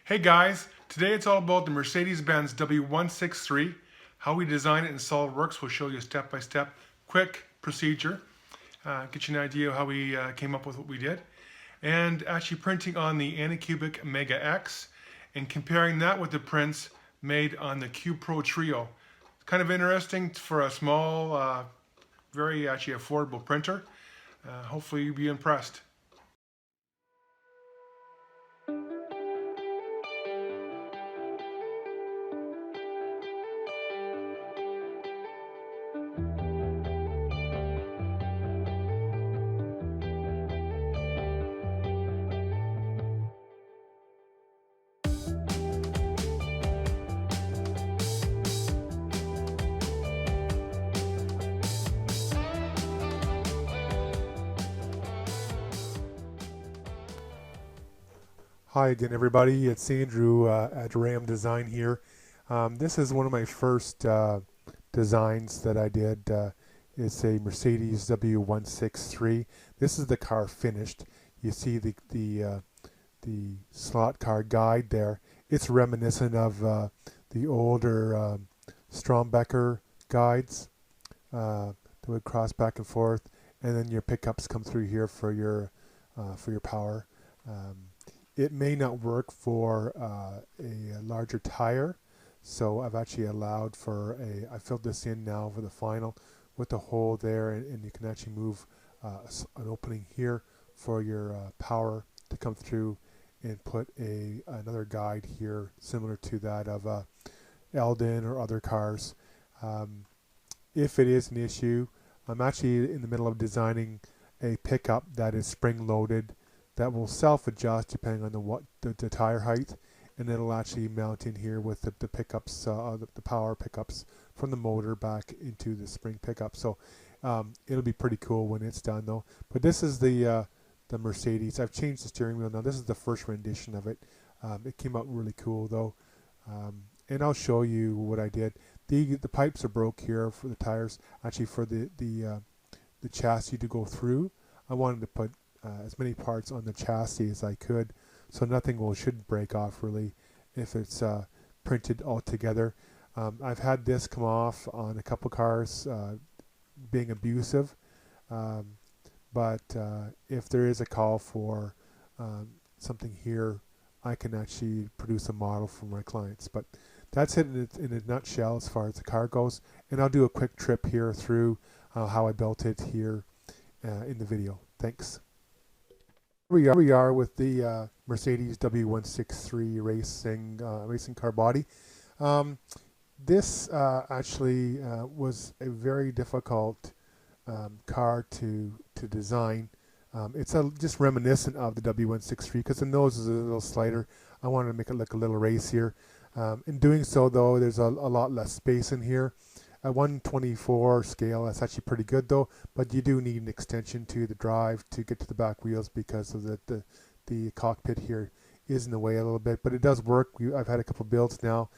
Hey guys, today it's all about the Mercedes-Benz W163. How we design it in SolidWorks. We'll show you a step-by-step quick procedure. Get you an idea of how we came up with what we did. And actually printing on the Anycubic Mega X and comparing that with the prints made on the Q Pro Trio. It's kind of interesting for a small, very actually affordable printer. Hopefully you'll be impressed. Hi again, everybody. It's Andrew at Ram Design here. This is one of my first designs that I did. It's a Mercedes W163. This is the car finished. You see the slot car guide there. It's reminiscent of the older Strombecker guides that would cross back and forth, and then your pickups come through here for your power. It may not work for a larger tire, so I've actually allowed for I filled this in now for the final with the hole there, and you can actually move an opening here for your power to come through, and put another guide here similar to that of Eldon or other cars. If it is an issue, I'm actually in the middle of designing a pickup that is spring loaded, that will self-adjust depending on the tire height, and it'll actually mount in here with the pickups, the power pickups from the motor back into the spring pickup. So it'll be pretty cool when it's done, though. But this is the Mercedes. I've changed the steering wheel now. This is the first rendition of it. It came out really cool, though, and I'll show you what I did. The pipes are broke here for the tires. Actually, for the chassis to go through, I wanted to put as many parts on the chassis as I could, so nothing should break off really if it's printed all together. I've had this come off on a couple cars being abusive, but if there is a call for something here, I can actually produce a model for my clients. But that's it in a nutshell as far as the car goes, and I'll do a quick trip here through how I built it here in the video. Thanks. Here we are with the Mercedes W163 racing car body. This actually was a very difficult car to design. It's just reminiscent of the W163 because the nose is a little slighter. I wanted to make it look a little racier. In doing so, though, there's a lot less space in here. At 124 scale, that's actually pretty good, though, but you do need an extension to the drive to get to the back wheels because of the cockpit here is in the way a little bit, but it does work. I've had a couple builds now.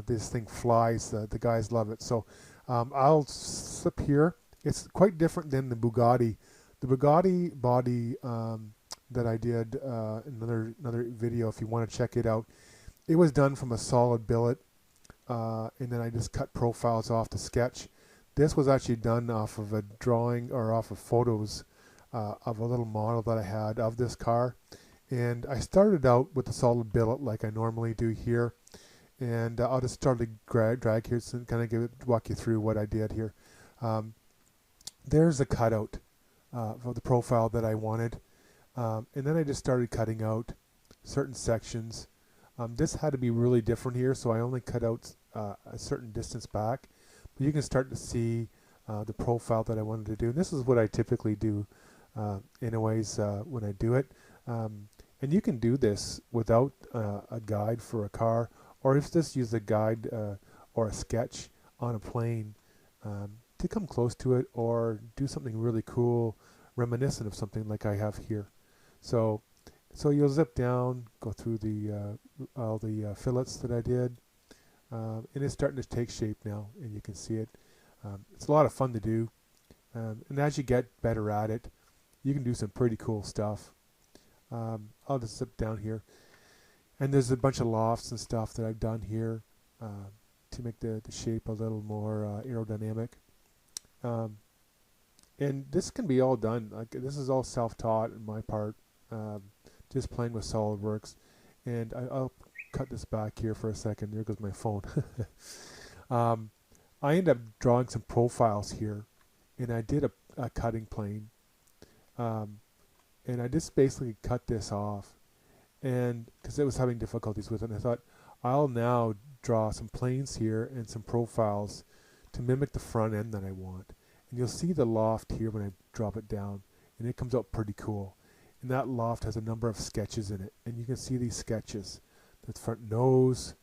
This thing flies. The guys love it. So I'll slip here. It's quite different than the Bugatti. The Bugatti body that I did in another video, if you want to check it out, it was done from a solid billet. And then I just cut profiles off the sketch. This was actually done off of a drawing or off of photos of a little model that I had of this car. And I started out with the solid billet like I normally do here. And I'll just start to drag here and kind of walk you through what I did here. There's a cutout of the profile that I wanted. And then I just started cutting out certain sections. This had to be really different here, so I only cut out a certain distance back. But you can start to see the profile that I wanted to do. And this is what I typically do anyways when I do it. And you can do this without a guide for a car, or if just use a guide or a sketch on a plane to come close to it, or do something really cool reminiscent of something like I have here. So you'll zip down, go through all the fillets that I did, and it's starting to take shape now, and you can see it. It's a lot of fun to do, and as you get better at it, you can do some pretty cool stuff. I'll just zip down here. And there's a bunch of lofts and stuff that I've done here to make the shape a little more aerodynamic. And this can be all done. Like, this is all self-taught in my part, just playing with SolidWorks. And I'll cut this back here for a second. There goes my phone. I ended up drawing some profiles here, and I did a cutting plane. And I just basically cut this off, and because it was having difficulties with it, and I thought I'll now draw some planes here and some profiles to mimic the front end that I want. And you'll see the loft here when I drop it down, and it comes out pretty cool. And that loft has a number of sketches in it, and you can see these sketches. The front nose,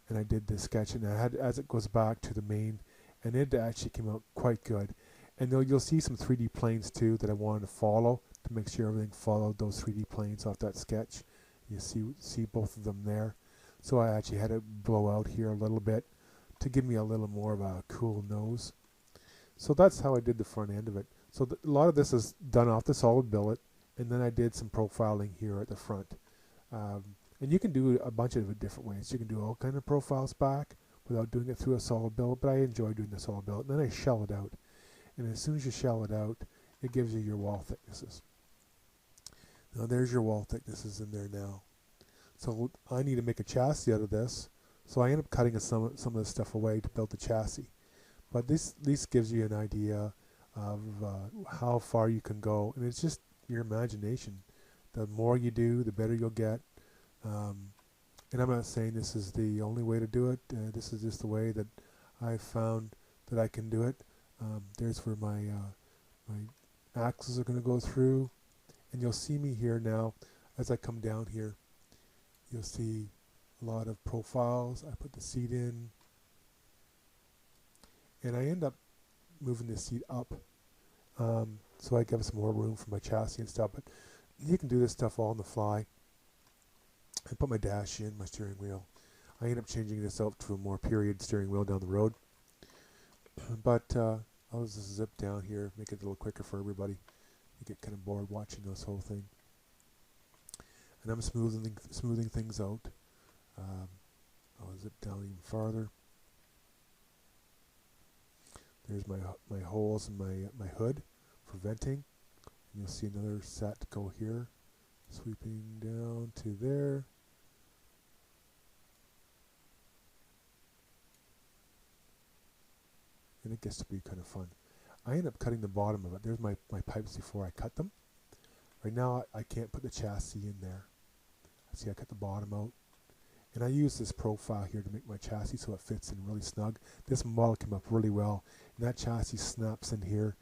and I did this sketch, and I had, as it goes back to the main, and it actually came out quite good. And you'll see some 3D planes too that I wanted to follow to make sure everything followed those 3D planes off that sketch. You see both of them there. So I actually had it blow out here a little bit to give me a little more of a cool nose. So that's how I did the front end of it. So a lot of this is done off the solid billet, and then I did some profiling here at the front. And you can do a bunch of different ways. You can do all kind of profiles back without doing it through a solid billet, but I enjoy doing the solid billet. And then I shell it out. And as soon as you shell it out, it gives you your wall thicknesses. Now there's your wall thicknesses in there now. So I need to make a chassis out of this. So I end up cutting some of this stuff away to build the chassis. But this at least gives you an idea of how far you can go. And it's just your imagination. The more you do, the better you'll get. And I'm not saying this is the only way to do it. This is just the way that I've found that I can do it. There's where my axles are going to go through. And you'll see me here now, as I come down here, you'll see a lot of profiles. I put the seat in. And I end up moving the seat up. So I give some more room for my chassis and stuff. But you can do this stuff all on the fly. I put my dash in, my steering wheel. I end up changing this out to a more period steering wheel down the road. But I'll just zip down here, make it a little quicker for everybody. You get kind of bored watching this whole thing. And I'm smoothing things out. I'll zip down even farther. There's my holes in my hood for venting. And you'll see another set go here, sweeping down to there. And it gets to be kind of fun. I end up cutting the bottom of it. There's my pipes before I cut them. Right now I can't put the chassis in there. See, I cut the bottom out. And I use this profile here to make my chassis so it fits in really snug. This model came up really well. And that chassis snaps in here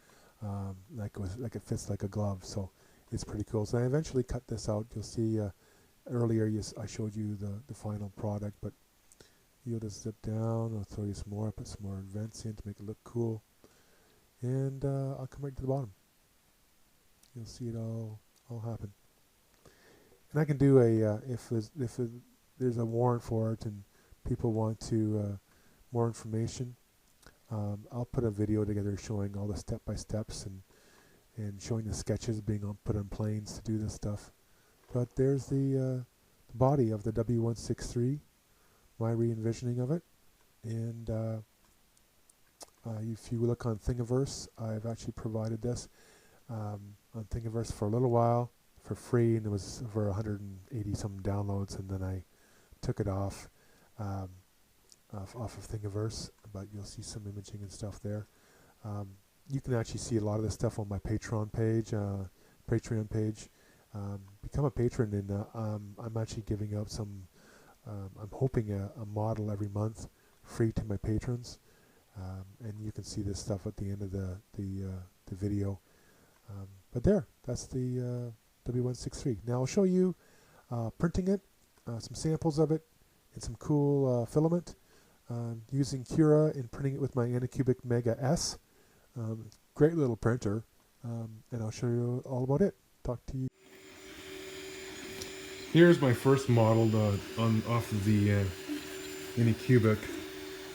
like it fits like a glove. So it's pretty cool. So I eventually cut this out. You'll see earlier I showed you the final product, but you'll just zip down. I'll throw you some more. Put some more vents in to make it look cool. And I'll come right to the bottom. You'll see it all happen. And I can do if there's a warrant for it and people want to more information, I'll put a video together showing all the step-by-steps and showing the sketches being put on planes to do this stuff. But there's the body of the W163, my re-envisioning of it. And if you look on Thingiverse, I've actually provided this on Thingiverse for a little while for free, and it was over 180 some downloads, and then I took it off of Thingiverse, but you'll see some imaging and stuff there. You can actually see a lot of this stuff on my Patreon page. Become a patron, and I'm actually giving out some. I'm hoping a model every month, free to my patrons, and you can see this stuff at the end of the video. But that's the W163. Now I'll show you printing it, some samples of it, and some cool filament. Using Cura and printing it with my Anycubic Mega S. Great little printer, and I'll show you all about it. Talk to you. Here's my first model off of the Anycubic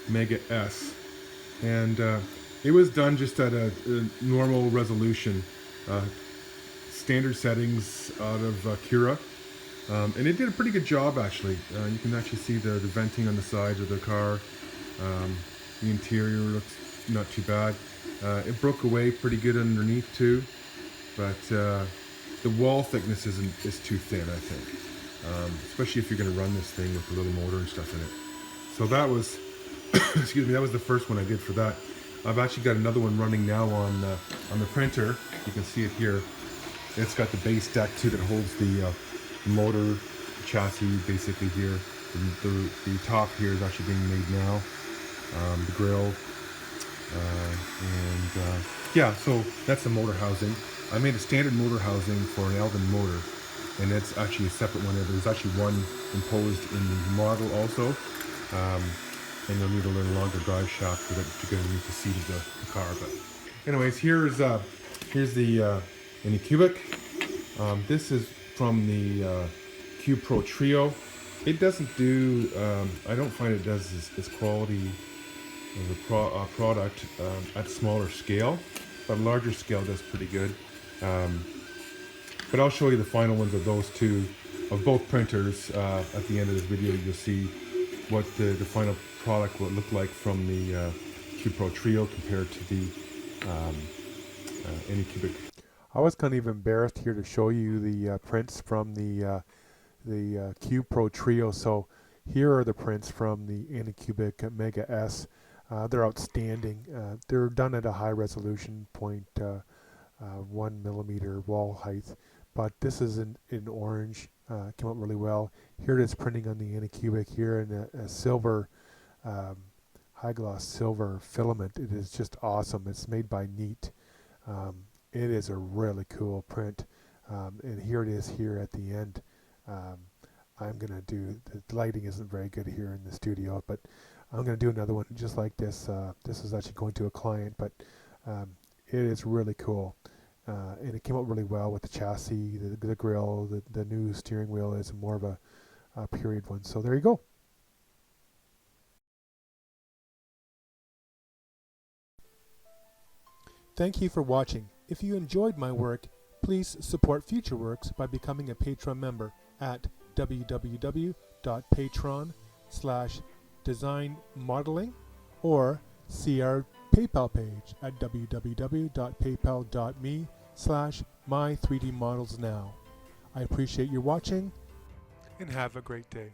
Mega S, and it was done just at a normal resolution, standard settings out of Cura, And it did a pretty good job actually. You can actually see the venting on the sides of the car. The interior looks not too bad. It broke away pretty good underneath too, but the wall thickness is too thin, I think, especially if you're going to run this thing with a little motor and stuff in it. So that was, excuse me, that was the first one I did for that. I've actually got another one running now on the printer. You can see it here. It's got the base deck too that holds the motor chassis basically here. The top here is actually being made now. The grill. Yeah, so that's the motor housing. I made a standard motor housing for an Eldon motor, and it's actually a separate one. There's actually one imposed in the model also, and you'll need a little longer drive shaft for that to get underneath the seat of the car. But anyways, here's the Anycubic. This is from the Cube Pro Trio. It doesn't do, I don't find it does this quality of the product at smaller scale, but larger scale does pretty good. But I'll show you the final ones of those two, of both printers. At the end of this video, you'll see what the final product will look like from the Cube Pro Trio compared to the Anycubic. I was kind of embarrassed here to show you the prints from the Cube Pro Trio. So here are the prints from the Anycubic Mega S. They're outstanding. They're done at a high resolution, 0.1 millimeter wall height. But this is in orange. Came out really well. Here it is printing on the Anycubic here in a silver, high gloss silver filament. It is just awesome. It's made by Neat. It is a really cool print. And here it is here at the end. I'm going to do, the lighting isn't very good here in the studio, but I'm going to do another one just like this. This is actually going to a client, but it is really cool. And it came out really well with the chassis, the grill, the new steering wheel is more of a period one. So there you go. Thank you for watching. If you enjoyed my work, please support future works by becoming a Patreon member at www.patreon.com/designmodeling or see our PayPal page at www.paypal.me/my3dmodelsnow. I appreciate your watching and have a great day.